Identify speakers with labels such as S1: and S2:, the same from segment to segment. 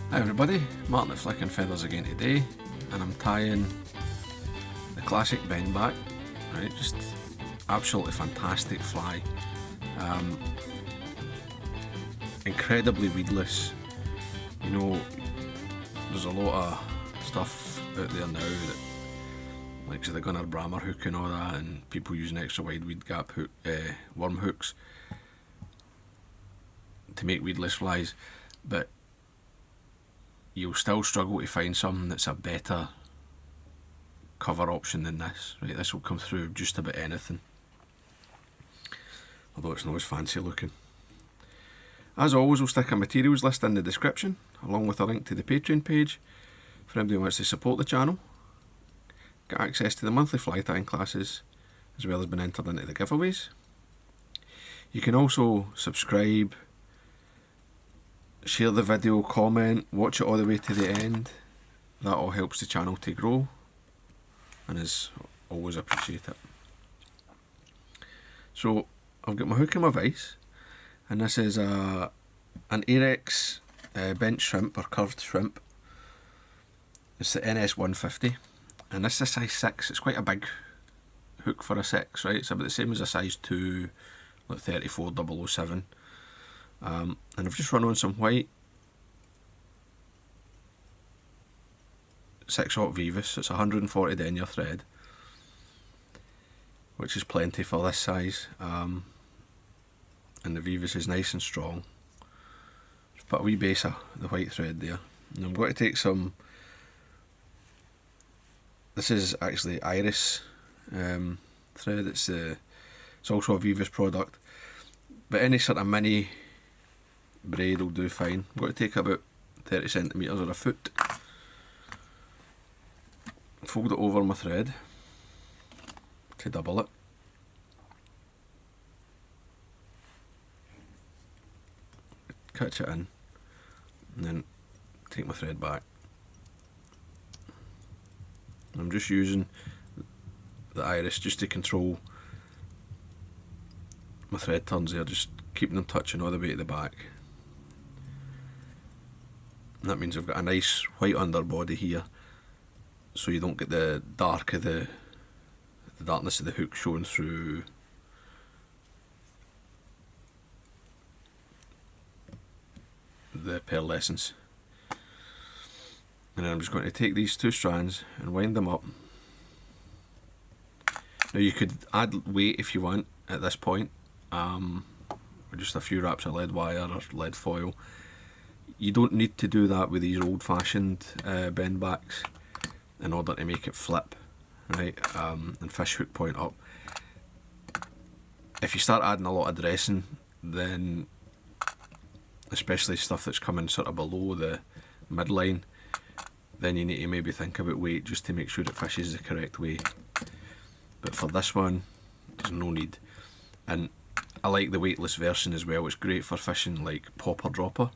S1: Hi everybody, Martyn at Flicking Feathers again today, and I'm tying the classic Bendback, right, just absolutely fantastic fly, incredibly weedless. You know, there's a lot of stuff out there now that, like the gunner brammer hook and all that, and people using extra wide weed gap hook, worm hooks to make weedless flies, but you'll still struggle to find something that's a better cover option than this. Right, this will come through just about anything, although it's not as fancy looking. As always, we'll stick a materials list in the description, along with a link to the Patreon page for anybody who wants to support the channel, get access to the monthly fly tying classes, as well as being entered into the giveaways. You can also subscribe, share the video, comment, watch it all the way to the end. That all helps the channel to grow and is always appreciated. So I've got my hook and my vise, and this is an Ahrex bent shrimp or curved shrimp. It's the NS150, and this is a size 6. It's quite a big hook for a 6, right? It's about the same as a size 2, like 34007. And I've just run on some white 6/0 Veevus. It's 140 denier thread, which is plenty for this size, and the Veevus is nice and strong. Just put a wee base of the white thread there, and I'm going to take some, this is actually Ahrex thread. It's also a Veevus product, but any sort of mini braid will do fine. I'm going to take about 30 centimetres or a foot, fold it over my thread to double it, catch it in, and then take my thread back. I'm just using the Ahrex just to control my thread turns there, just keeping them touching all the way to the back. And that means I've got a nice white underbody here, so you don't get the darkness of the hook showing through the pearlescence. And then I'm just going to take these two strands and wind them up. Now you could add weight if you want at this point, or just a few wraps of lead wire or lead foil. You don't need to do that with these old-fashioned Bendbacks in order to make it flip, right, and fish hook point up. If you start adding a lot of dressing, then, especially stuff that's coming sort of below the midline, then you need to maybe think about weight just to make sure it fishes the correct way. But for this one, there's no need. And I like the weightless version as well. It's great for fishing like popper dropper.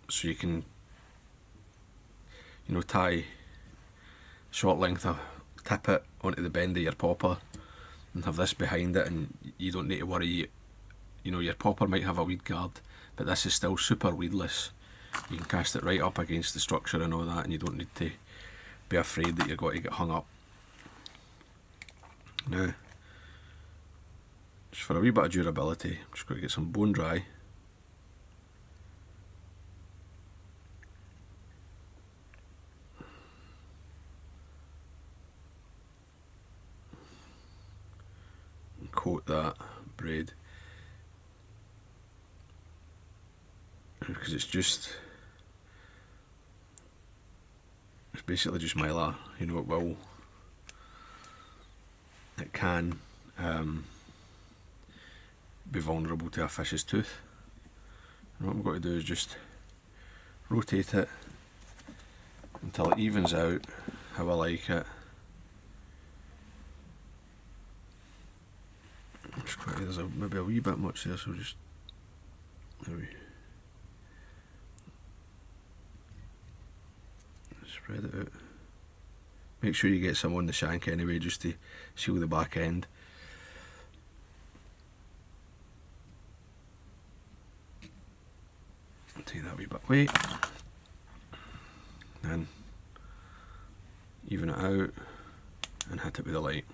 S1: So you can, you know, tie short length of tippet onto the bend of your popper and have this behind it, and you don't need to worry. You know, your popper might have a weed guard, but this is still super weedless. You can cast it right up against the structure and all that, and you don't need to be afraid that you're going to get hung up. Now, just for a wee bit of durability, I'm just going to get some bone dry. And coat that braid. Because it's basically just mylar, you know. It can be vulnerable to a fish's tooth. And what I'm going to do is just rotate it until it evens out how I like it. There's maybe a wee bit much there, so just maybe spread it out. Make sure you get some on the shank anyway, just to seal the back end. Take that wee bit away, then even it out and hit it with the light.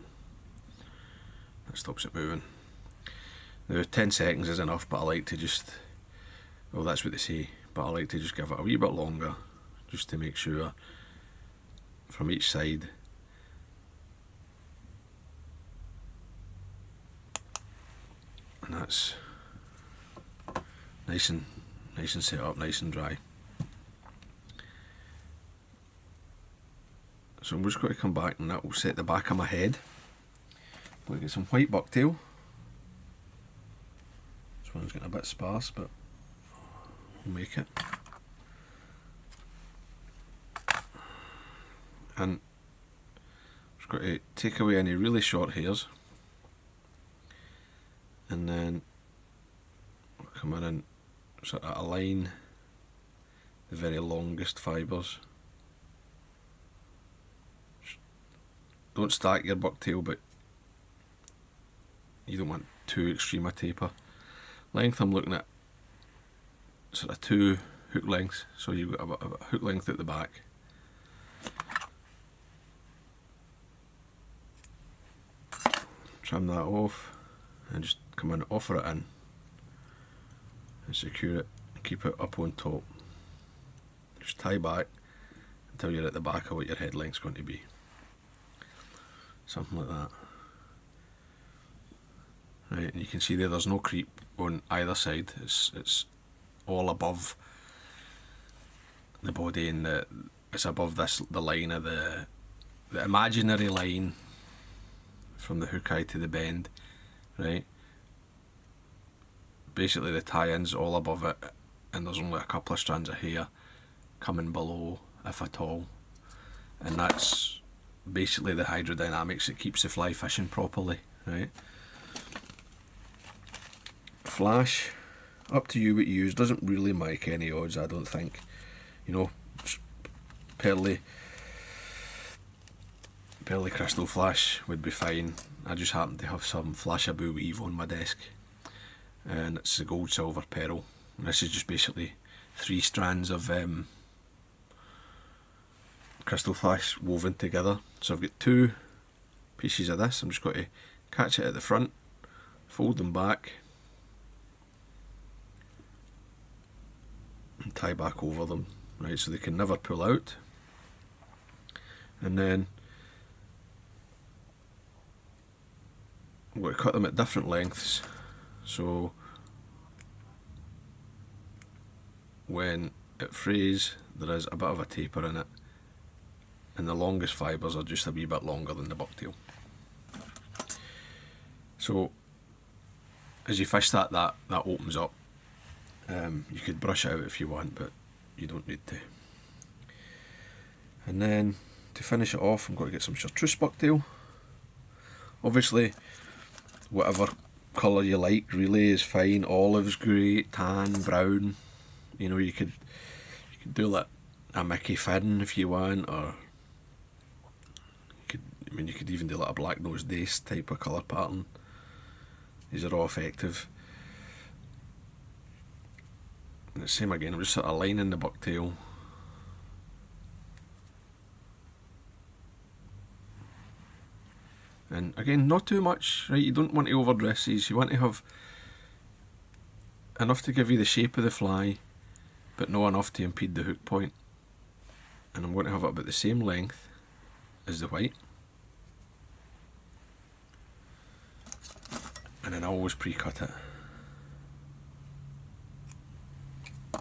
S1: That stops it moving. Now 10 seconds is enough, but I like to just, well, that's what they say, but I like to just give it a wee bit longer just to make sure from each side and that's nice and set up, nice and dry. So I'm just going to come back and that will set the back of my head. I'm going to get some white bucktail. This one's getting a bit sparse, but we'll make it. And I'm just going to take away any really short hairs, and then I'll come in and sort of align the very longest fibres. Don't stack your bucktail, but you don't want too extreme a taper. Length, I'm looking at sort of 2 hook lengths, so you've got a hook length at the back. Trim that off and just come in, offer it in and secure it and keep it up on top. Just tie back until you're at the back of what your head length's going to be. Something like that. Right, and you can see there's no creep on either side. It's all above the body, and it's above the line of the imaginary line from the hook eye to the bend, right? Basically the tie-in's all above it, and there's only a couple of strands of hair coming below, if at all, and that's basically the hydrodynamics that keeps the fly fishing properly, right? Flash, up to you what you use, doesn't really make any odds, I don't think. You know, pearly crystal flash would be fine. I just happen to have some Flashabou weave on my desk, and it's the gold, silver, pearl. And this is just basically 3 strands of crystal flash woven together. So I've got 2 pieces of this. I'm just going to catch it at the front, fold them back, and tie back over them, right, so they can never pull out. And then I'm going to cut them at different lengths, so when it frays there is a bit of a taper in it, and the longest fibres are just a wee bit longer than the bucktail. So as you fish that opens up. You could brush it out if you want, but you don't need to. And then to finish it off, I'm going to get some chartreuse bucktail. Obviously whatever colour you like really is fine. Olive's great, tan, brown. You know, you could do like a Mickey fin if you want, or you could even do like a black nosed dace type of colour pattern. These are all effective. And the same again, I'm just sort of lining the bucktail. And again, not too much, right? You don't want to overdress these. You want to have enough to give you the shape of the fly, but not enough to impede the hook point. And I'm going to have it about the same length as the white. And then I always pre-cut it.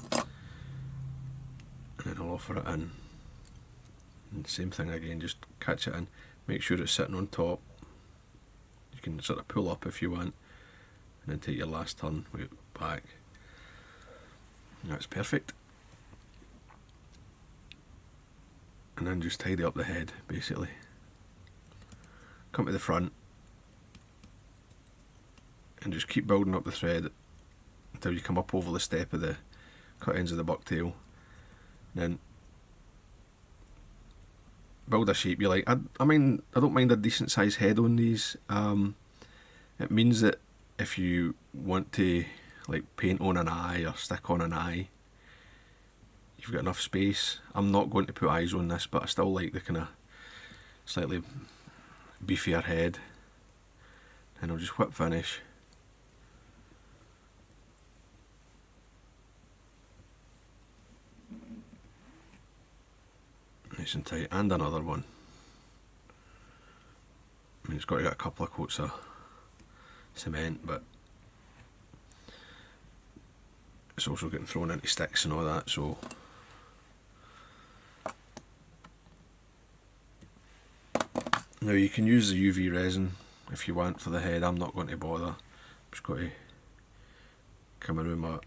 S1: And then I'll offer it in. And same thing again, just catch it in. Make sure it's sitting on top. You can sort of pull up if you want, and then take your last turn with it back. That's perfect. And then just tidy up the head, basically. Come to the front, and just keep building up the thread until you come up over the step of the cut ends of the bucktail. Then build a shape you like. I mean, I don't mind a decent sized head on these. It means that if you want to like paint on an eye or stick on an eye, you've got enough space. I'm not going to put eyes on this, but I still like the kind of slightly beefier head. And I'll just whip finish. Nice and tight, and another one. I mean, it's got to get a couple of coats of cement, but it's also getting thrown into sticks and all that, so now you can use the UV resin if you want for the head. I'm not going to bother. I'm just going to come in with my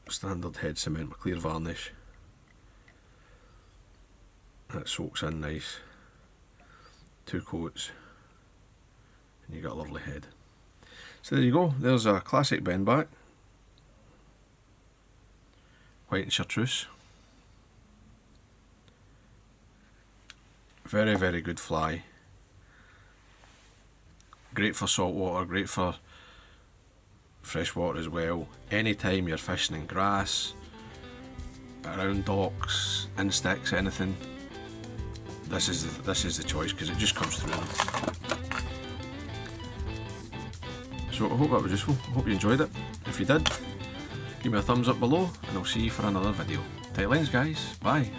S1: standard head cement, my clear varnish. That soaks in nice. 2 coats and you got a lovely head. So there you go, there's a classic Bendback, white and chartreuse. Very, very good fly. Great for salt water, great for fresh water as well. Anytime you're fishing in grass, around docks, in sticks, anything, this is the choice, because it just comes through them. So I hope that was useful. I hope you enjoyed it. If you did, give me a thumbs up below, and I'll see you for another video. Tight lines, guys. Bye.